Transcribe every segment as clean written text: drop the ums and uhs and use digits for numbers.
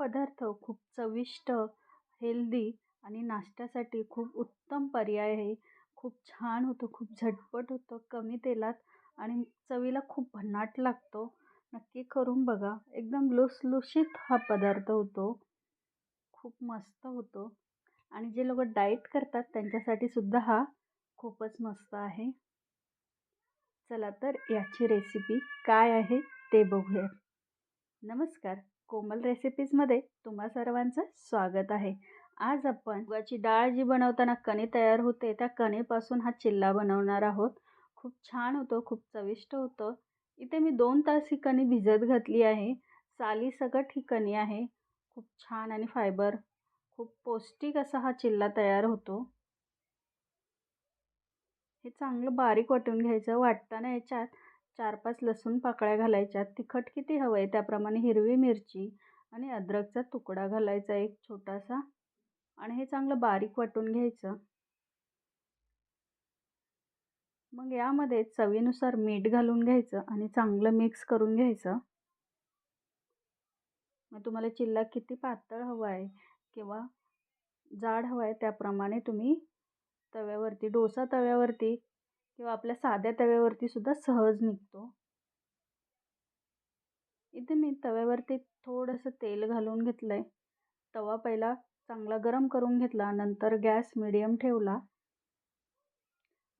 पदार्थ खूप चविष्ट, हेल्दी आणि नाश्त्यासाठी खूप उत्तम पर्याय आहे. खूप छान होतो, खूप झटपट होतं, कमी तेलात आणि चवीला खूप भन्नाट लागतो. नक्की करून बघा. एकदम लुसलुशीत हा पदार्थ होतो. खूप मस्त होतो आणि जे लोकं डाएट करतात त्यांच्यासाठी सुद्धा हा खूपच मस्त आहे. चला तर याची रेसिपी काय आहे ते बघूया. नमस्कार, कोमल रेसिपीजमध्ये तुम्हा सर्वांचं स्वागत आहे. आज आपण मुगाची डाळ जी बनवताना कणी तयार होते त्या कणीपासून हा चिल्ला बनवणार आहोत. खूप छान होतो, खूप चविष्ट होतं. इथे मी 2 तास ही कणी भिजत घातली आहे. सालीसकट ही कणी आहे. खूप छान आणि फायबर, खूप पौष्टिक असा हा चिल्ला तयार होतो. हे चांगलं बारीक वाटून घ्यायचं. वाटताना याच्यात 4-5 लसूण पाकळ्या घालायच्या. तिखट किती हवं आहे त्याप्रमाणे हिरवी मिरची आणि अद्रकचा तुकडा घालायचा एक छोटासा आणि हे चांगलं बारीक वाटून घ्यायचं. मग यामध्ये चवीनुसार मीठ घालून घ्यायचं आणि चांगलं मिक्स करून घ्यायचं. मग तुम्हाला चिल्ला किती पातळ हवा आहे किंवा जाड हवा आहे त्याप्रमाणे तुम्ही तव्यावरती, डोसा तव्यावरती किंवा आपल्या साध्या तव्यावरती सुद्धा सहज निघतो. इथे मी तव्यावरती थोडंसं तेल घालून घेतलं आहे. तवा पहिला चांगला गरम करून घेतला, नंतर गॅस मिडियम ठेवला.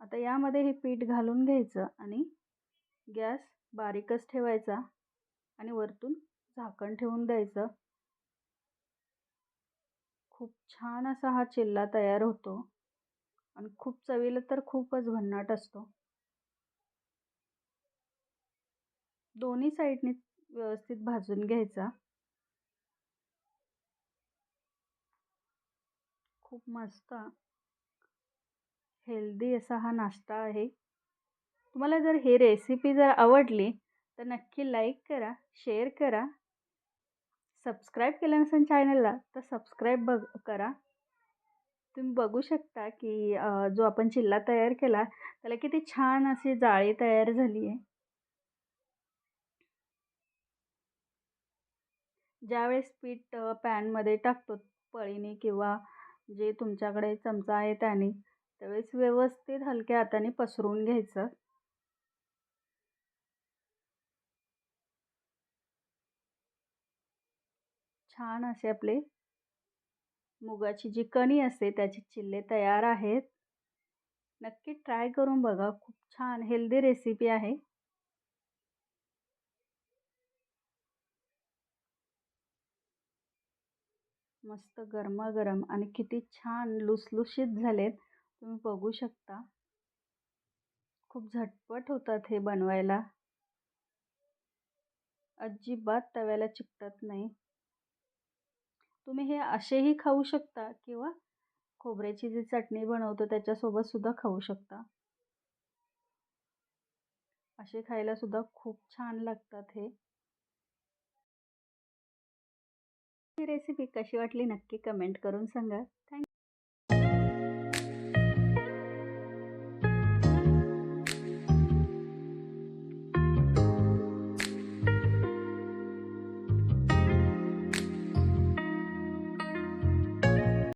आता यामध्ये हे पीठ घालून घ्यायचं आणि गॅस बारीकच ठेवायचा आणि वरतून झाकण ठेवून द्यायचं. खूप छान असा हा चिल्ला तयार होतो आणि खूप चवीला तर खूपच भन्नाट असतो. दोन्ही साईडनी व्यवस्थित भाजून घ्यायचा. खूप मस्त हेल्दी असा हा नाश्ता आहे. तुम्हाला जर ही रेसिपी जर आवडली तर नक्की लाईक करा, शेअर करा. सबस्क्राईब केलं नसेल चॅनलला तर सबस्क्राईब करा. तुम्ही बघू शकता की जो आपण चिल्ला तयार केला त्याला किती छान अशी जाळी तयार झाली आहे. ज्यावेळेस पीठ पॅनमध्ये टाकतो पळीने किंवा जे तुमच्याकडे चमचा आहे त्याने, त्यावेळेस व्यवस्थित हलक्या हाताने पसरून घ्यायचं. छान असे आपले मुगाची जी कणी असते त्याचे चिल्ले तयार आहेत. नक्की ट्राय करून बघा. खूप छान हेल्दी रेसिपी आहे. मस्त गरमागरम आणि किती छान लुसलुशीत झालेत. तुम्ही बघू शकता. खूप झटपट होतात हे बनवायला. अजिबात तव्याला चिकटत नाही. तुम्ही हे असेही खाऊ शकता किंवा खोबऱ्याची जी चटणी बनवतो त्याच्यासोबत सुद्धा खाऊ शकता. असे खायला सुद्धा खूप छान लागतात हे. ही रेसिपी कशी वाटली नक्की कमेंट करून सांगा. थँक्यू.